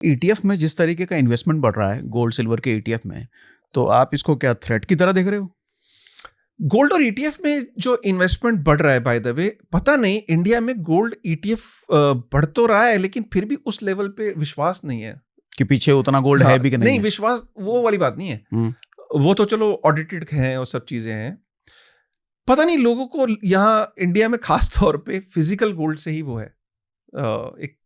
ETF में जिस तरीके का इन्वेस्टमेंट बढ़ रहा है गोल्ड सिल्वर के ईटीएफ में, तो आप इसको क्या थ्रेट की तरह देख रहे हो? गोल्ड और ईटीएफ में जो इन्वेस्टमेंट बढ़ रहा है, बाय द वे, पता नहीं इंडिया में गोल्ड ईटीएफ बढ़ तो रहा है, लेकिन फिर भी उस लेवल पे विश्वास नहीं है कि पीछे उतना गोल्ड है भी कि नहीं नहीं है? विश्वास वो वाली बात नहीं है। वो तो चलो ऑडिटेड हैं और सब चीजें हैं। पता नहीं लोगों को यहाँ इंडिया में खास तौर पे फिजिकल गोल्ड से ही वो है एक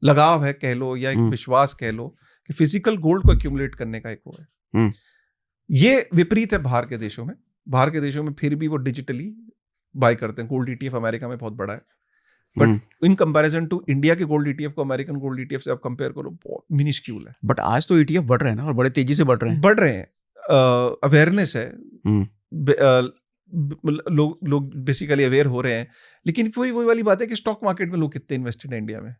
लगाव है कह लो, या एक विश्वास कह लो कि फिजिकल गोल्ड को एक्यूमुलेट करने का एक वो है। ये विपरीत है बाहर के देशों में। बाहर के देशों में फिर भी वो डिजिटली बाय करते हैं। गोल्ड ईटीएफ अमेरिका में बहुत बड़ा है, but in comparison to India के गोल्ड ईटीएफ को अमेरिकन गोल्ड ईटीएफ से आप कंपेयर करो, बहुत मिनिस्क्यूल है। बट आज तो ईटीएफ बढ़ रहे हैं ना, और बड़े तेजी से बढ़ रहे हैं। अवेयरनेस है, लोग बेसिकली अवेयर हो रहे हैं, लेकिन वही वाली बात है कि स्टॉक मार्केट में लोग कितने इन्वेस्टेड हैं इंडिया में,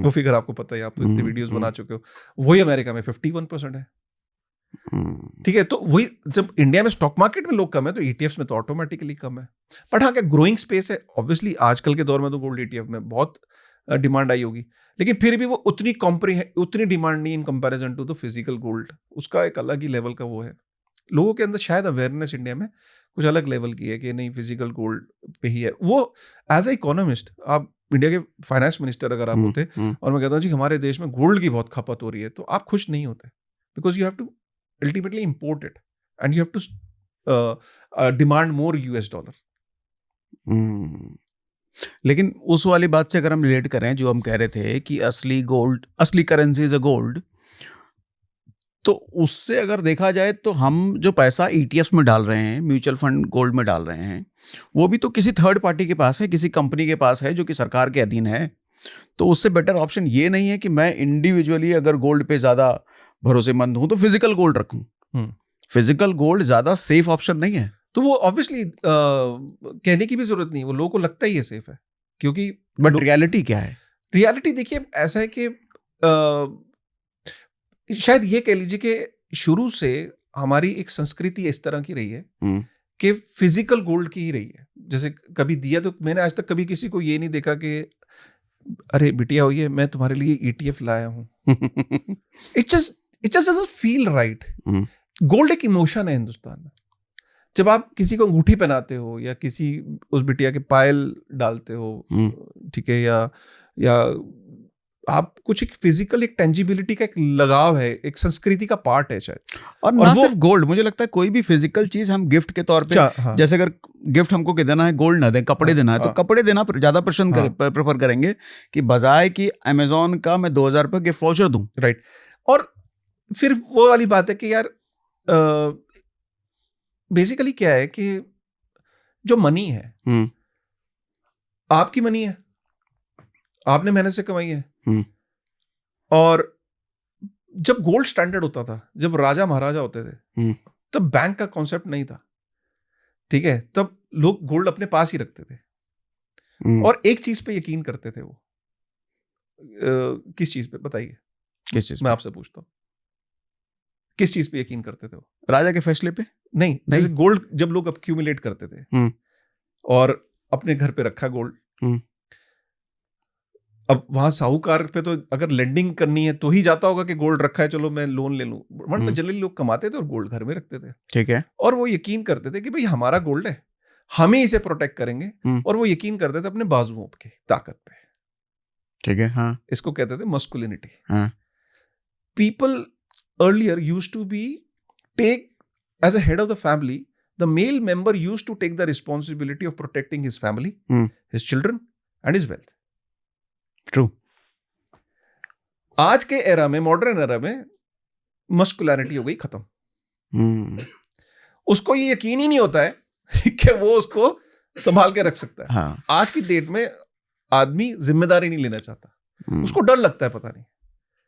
वो फिगर आपको पता है, आप तो इतने वीडियोस बना चुके हो। वही अमेरिका में 51% है। ठीक है, तो वही जब इंडिया में स्टॉक मार्केट में लोग कम है तो ईटीएफ्स में तो ऑटोमेटिकली कम है। बट हाँ, क्या ग्रोइंग स्पेस है? ऑब्वियसली आजकल के दौर में तो गोल्ड ईटीएफ में बहुत डिमांड आई होगी, लेकिन फिर भी वो उतनी डिमांड नहीं in comparison to the physical gold. उसका एक अलग ही लेवल का वो है। लोगों के अंदर शायद अवेयरनेस इंडिया में कुछ अलग लेवल की है कि नहीं, फिजिकल गोल्ड पे ही है। वो एज ए इकोनॉमिस्ट, आप इंडिया के फाइनेंस मिनिस्टर अगर आप होते और मैं कहता हूँ जी हमारे देश में गोल्ड की बहुत खपत हो रही है, तो आप खुश नहीं होते, because you have to ultimately import it and you have to demand more US dollar. लेकिन उस वाली बात से अगर हम रिलेट करें, जो हम कह रहे थे कि असली करेंसी इज अ गोल्ड, तो उससे अगर देखा जाए तो हम जो पैसा ईटीएफ में डाल रहे हैं, म्यूचुअल फंड गोल्ड में डाल रहे हैं, वो भी तो किसी थर्ड पार्टी के पास है, किसी कंपनी के पास है जो कि सरकार के अधीन है। तो उससे बेटर ऑप्शन ये नहीं है कि मैं इंडिविजुअली अगर गोल्ड पे ज़्यादा भरोसेमंद हूँ तो फिजिकल गोल्ड रखूँ। फिजिकल गोल्ड ज़्यादा सेफ ऑप्शन नहीं है। तो वो ऑब्वियसली कहने की भी जरूरत नहीं, वो लोगों को लगता ही है सेफ है, क्योंकि बट रियलिटी क्या है? रियलिटी देखिए ऐसा है कि शायद ये कह लीजिए कि शुरू से हमारी एक संस्कृति इस तरह की रही है कि फिजिकल गोल्ड की ही रही है। जैसे कभी दिया तो मैंने आज तक कभी किसी को ये नहीं देखा कि अरे बिटिया हो ये मैं तुम्हारे लिए ईटीएफ लाया हूँ। It just doesn't feel right. Gold एक इमोशन है हिंदुस्तान में। जब आप किसी को अंगूठी पहनाते हो या किसी उस बिटिया के पायल डालते हो, ठीक है, या आप कुछ एक फिजिकल एक टेंजिबिलिटी का एक लगाव है, एक संस्कृति का पार्ट है शायद। और ना सिर्फ गोल्ड, मुझे लगता है कोई भी फिजिकल चीज हम गिफ्ट के तौर पे, हाँ। जैसे अगर गिफ्ट हमको देना है गोल्ड ना दें, कपड़े देना है तो कपड़े देना ज्यादा प्रेफर करेंगे कि बजाय कि अमेजोन का मैं 2000 रुपये गिफ्ट वाउचर दूं। राइट। और फिर वो वाली बात है कि यार बेसिकली क्या है कि जो मनी है आपकी मनी है, आपने मेहनत से कमाई है। और जब गोल्ड स्टैंडर्ड होता था, जब राजा महाराजा होते थे, तब बैंक का कॉन्सेप्ट नहीं था, ठीक है, तब लोग गोल्ड अपने पास ही रखते थे और एक चीज पे यकीन करते थे। वो किस चीज पे बताइए? किस चीज? मैं आपसे पूछता हूँ, किस चीज पे यकीन करते थे वो? राजा के फैसले पे? नहीं, जैसे गोल्ड जब लोग एक्यूमुलेट करते थे और अपने घर पे रखा गोल्ड, अब वहां साहूकार पे तो अगर लेंडिंग करनी है तो ही जाता होगा कि गोल्ड रखा है, चलो मैं लोन ले लूं। वरना जनरली लोग कमाते थे और गोल्ड घर में रखते थे, ठीक है, और वो यकीन करते थे कि भाई हमारा गोल्ड है, हम ही इसे प्रोटेक्ट करेंगे, और वो यकीन करते थे अपने बाजुओं की ताकत पे, ठीक है। हाँ, इसको कहते थे मस्कुलिनिटी। हाँ। People earlier used to be take as a head of the family, the male member used to take the responsibility of protecting his family, his children and his wealth. True. आज के era में, modern era में, मस्कुलैरिटी हो गई खत्म। उसको ये यकीन ही नहीं होता है कि वो उसको संभाल के रख सकता है। हाँ। आज की डेट में आदमी जिम्मेदारी नहीं लेना चाहता, उसको डर लगता है, पता नहीं